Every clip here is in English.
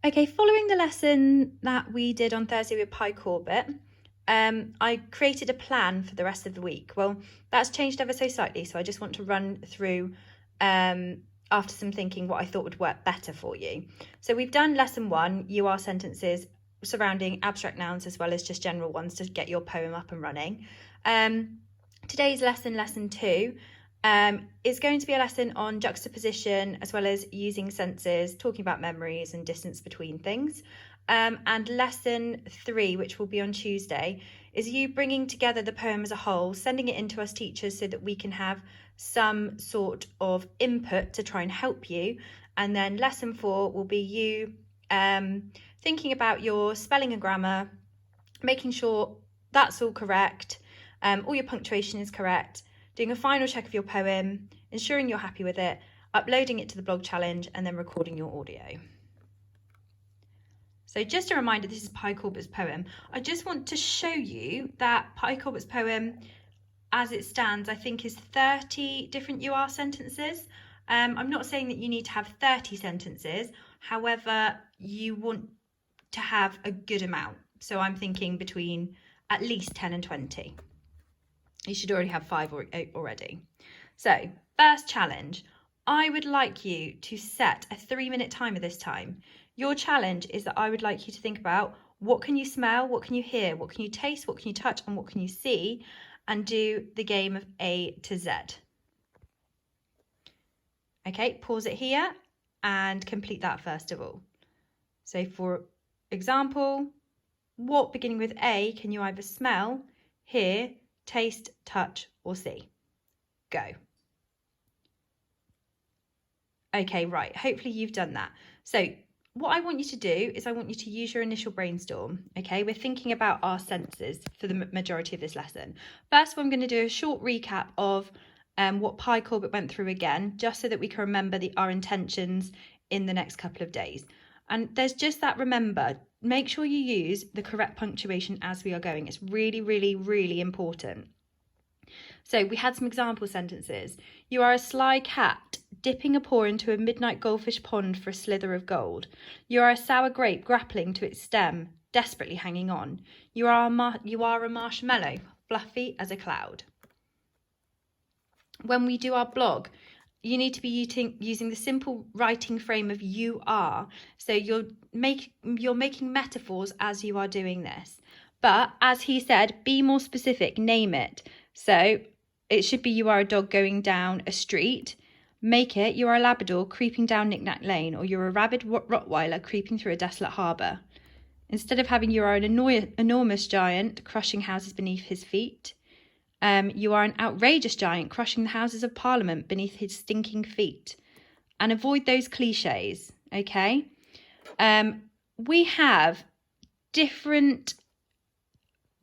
Okay, following the lesson that we did on Thursday with Pi Corbett, I created a plan for the rest of the week. Well, that's changed ever so slightly, so I just want to run through, after some thinking, what I thought would work better for you. So we've done lesson 1, UR sentences surrounding abstract nouns as well as just general ones to get your poem up and running. Today's lesson 2, is going to be a lesson on juxtaposition as well as using senses, talking about memories and distance between things. And lesson 3, which will be on Tuesday, is you bringing together the poem as a whole, sending it into us teachers so that we can have some sort of input to try and help you. And then lesson 4 will be you thinking about your spelling and grammar, making sure that's all correct, all your punctuation is correct, doing a final check of your poem, ensuring you're happy with it, uploading it to the blog challenge, and then recording your audio. So just a reminder, this is Pi Corbett's poem. I just want to show you that Pi Corbett's poem, as it stands, I think is 30 different UR sentences. I'm not saying that you need to have 30 sentences. However, you want to have a good amount. So I'm thinking between at least 10 and 20. You should already have 5 or 8 already. So first challenge, I would like you to set a 3-minute timer this time. Your challenge is that I would like you to think about what can you smell, what can you hear, what can you taste, what can you touch, and what can you see, and do the game of A to Z. Okay, pause it here and complete that first of all. So for example, what beginning with A can you either smell, hear, taste, touch, or see? Go. Okay, right, hopefully you've done that. So what I want you to do is I want you to use your initial brainstorm, okay? We're thinking about our senses for the majority of this lesson. First, I'm going to do a short recap of what Pi Corbett went through again, just so that we can remember our intentions in the next couple of days. And there's just that, remember, make sure you use the correct punctuation as we are going. It's really, really, really important. So we had some example sentences. You are a sly cat, dipping a paw into a midnight goldfish pond for a slither of gold. You are a sour grape grappling to its stem, desperately hanging on. You are a marshmallow, fluffy as a cloud. When we do our blog, you need to be using the simple writing frame of you are. So you're making metaphors as you are doing this. But as he said, be more specific, name it. So it should be you are a dog going down a street. Make it you are a Labrador creeping down Knick-Knack Lane, or you're a rabid Rottweiler creeping through a desolate harbour. Instead of having you are an enormous giant crushing houses beneath his feet, you are an outrageous giant crushing the Houses of Parliament beneath his stinking feet. And avoid those cliches, okay? We have different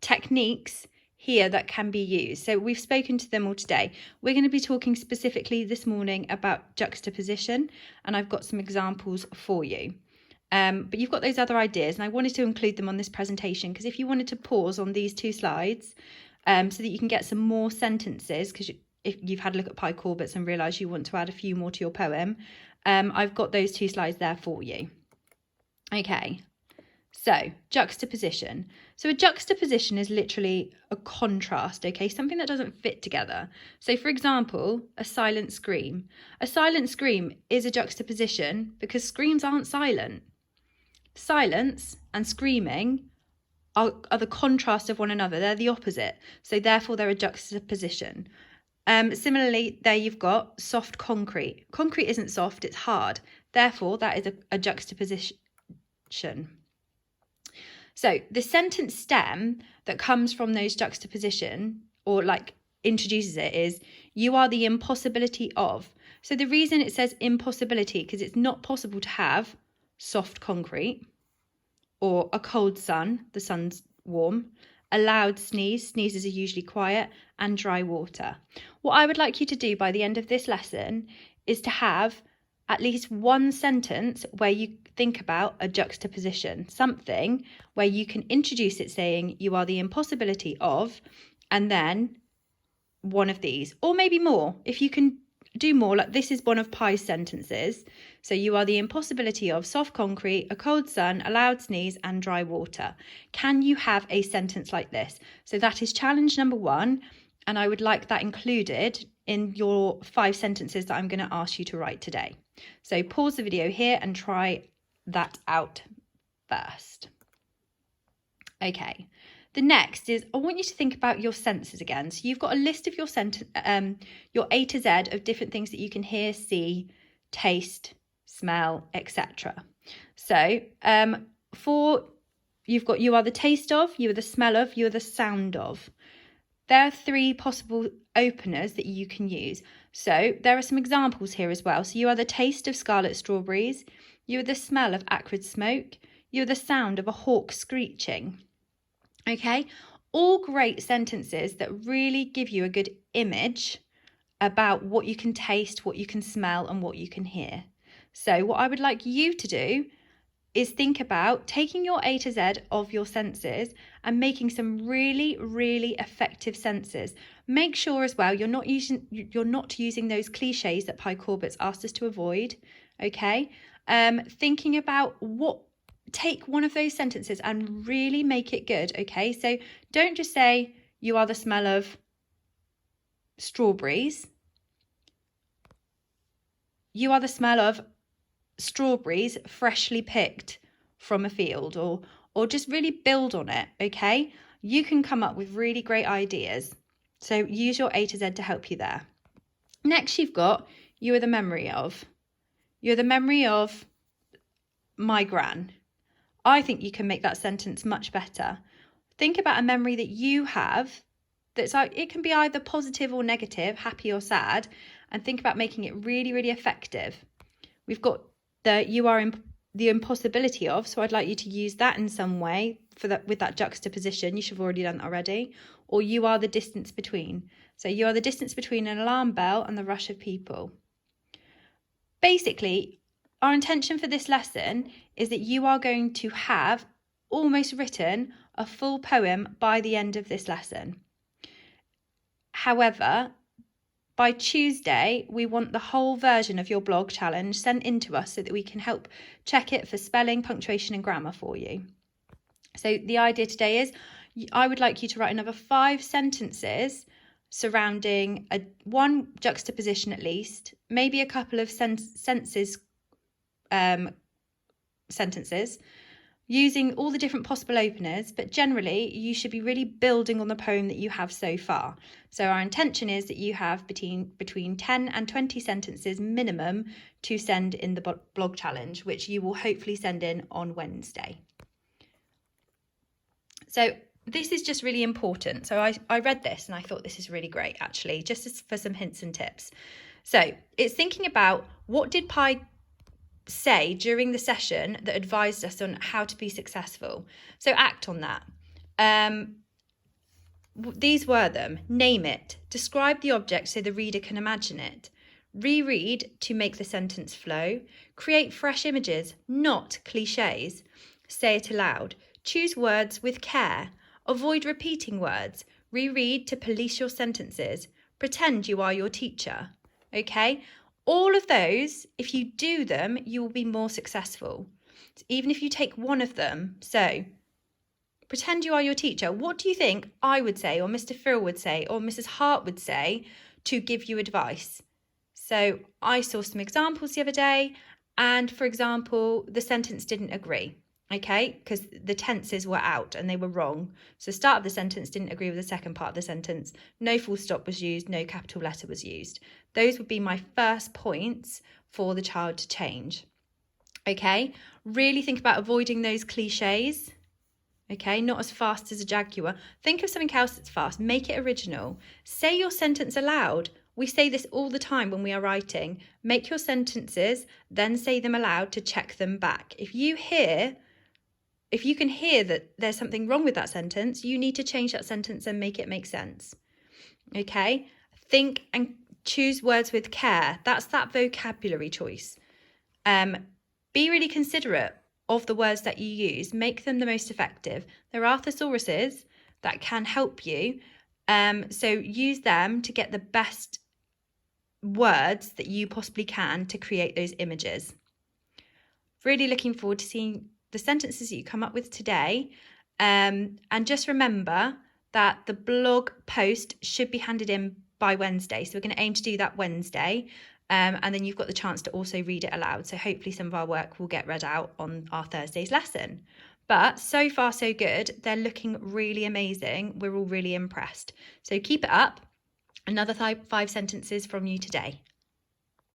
techniques here that can be used. So we've spoken to them all today. We're going to be talking specifically this morning about juxtaposition, and I've got some examples for you. But you've got those other ideas, and I wanted to include them on this presentation because if you wanted to pause on these 2 slides so that you can get some more sentences, because if you've had a look at Pi Corbett's and realised you want to add a few more to your poem, I've got those 2 slides there for you. Okay. So, juxtaposition. So a juxtaposition is literally a contrast, okay? Something that doesn't fit together. So, for example, a silent scream. A silent scream is a juxtaposition because screams aren't silent. Silence and screaming are the contrast of one another. They're the opposite. So, therefore, they're a juxtaposition. Similarly, there you've got soft concrete. Concrete isn't soft, it's hard. Therefore, that is a juxtaposition. So the sentence stem that comes from those juxtaposition, or like introduces it, is you are the impossibility of. So the reason it says impossibility, because it's not possible to have soft concrete, or a cold sun, the sun's warm, a loud sneeze, sneezes are usually quiet, and dry water. What I would like you to do by the end of this lesson is to have at least one sentence where you think about a juxtaposition, something where you can introduce it saying you are the impossibility of, and then one of these, or maybe more. If you can do more. Like this is one of Pi's sentences. So you are the impossibility of soft concrete, a cold sun, a loud sneeze, and dry water. Can you have a sentence like this? So that is challenge number 1. And I would like that included in your 5 sentences that I'm going to ask you to write today. So pause the video here and try that out first. Okay. The next is I want you to think about your senses again. So you've got a list of your your A to Z of different things that you can hear, see, taste, smell, etc. So you are the taste of, you are the smell of, you are the sound of. There are 3 possible openers that you can use. So there are some examples here as well. So you are the taste of scarlet strawberries, you are the smell of acrid smoke, you are the sound of a hawk screeching. Okay, all great sentences that really give you a good image about what you can taste, what you can smell, and what you can hear. So what I would like you to do is think about taking your A to Z of your senses and making some really, really effective senses. Make sure as well you're not using those cliches that Pi Corbett's asked us to avoid. Okay, thinking about take one of those sentences and really make it good. Okay, so don't just say you are the smell of strawberries. You are the smell of strawberries freshly picked from a field, or just really build on it. Okay, you can come up with really great ideas, so use your A to Z to help you there. Next, you've got you are the memory of. You're the memory of my gran. I think you can make that sentence much better. Think about a memory that you have that's like, it can be either positive or negative, happy or sad, and think about making it really, really effective. We've got the impossibility of, so I'd like you to use that in some way with that juxtaposition. You should have already done that already. Or you are the distance between. So you are the distance between an alarm bell and the rush of people. Basically, our intention for this lesson is that you are going to have almost written a full poem by the end of this lesson. However, by Tuesday, we want the whole version of your blog challenge sent in to us so that we can help check it for spelling, punctuation and grammar for you. So the idea today is I would like you to write another 5 sentences surrounding one juxtaposition at least, maybe a couple of sentences, using all the different possible openers, but generally you should be really building on the poem that you have so far. So our intention is that you have between 10 and 20 sentences minimum to send in the blog challenge, which you will hopefully send in on Wednesday. So this is just really important. So I read this and I thought this is really great, actually, just for some hints and tips. So it's thinking about what did Pi say during the session that advised us on how to be successful. So act on that. These were them. Name it. Describe the object so the reader can imagine it. Reread to make the sentence flow. Create fresh images, not cliches. Say it aloud. Choose words with care. Avoid repeating words. Reread to police your sentences. Pretend you are your teacher. Okay? All of those, if you do them, you will be more successful. Even if you take one of them. So, pretend you are your teacher. What do you think I would say, or Mr. Phil would say, or Mrs. Hart would say to give you advice? So, I saw some examples the other day, and for example, the sentence didn't agree. Okay, because the tenses were out and they were wrong. So the start of the sentence didn't agree with the second part of the sentence. No full stop was used, no capital letter was used. Those would be my first points for the child to change. Okay, really think about avoiding those cliches. Okay, not as fast as a Jaguar. Think of something else that's fast. Make it original. Say your sentence aloud. We say this all the time when we are writing. Make your sentences, then say them aloud to check them back. If you can hear that there's something wrong with that sentence, you need to change that sentence and make it make sense. Okay? Think and choose words with care. That's that vocabulary choice. Be really considerate of the words that you use. Make them the most effective. There are thesauruses that can help you. So use them to get the best words that you possibly can to create those images. Really looking forward to seeing the sentences that you come up with today. And just remember that the blog post should be handed in by Wednesday. So we're going to aim to do that Wednesday. And then you've got the chance to also read it aloud. So hopefully some of our work will get read out on our Thursday's lesson. But so far, so good. They're looking really amazing. We're all really impressed. So keep it up. Another 5 sentences from you today.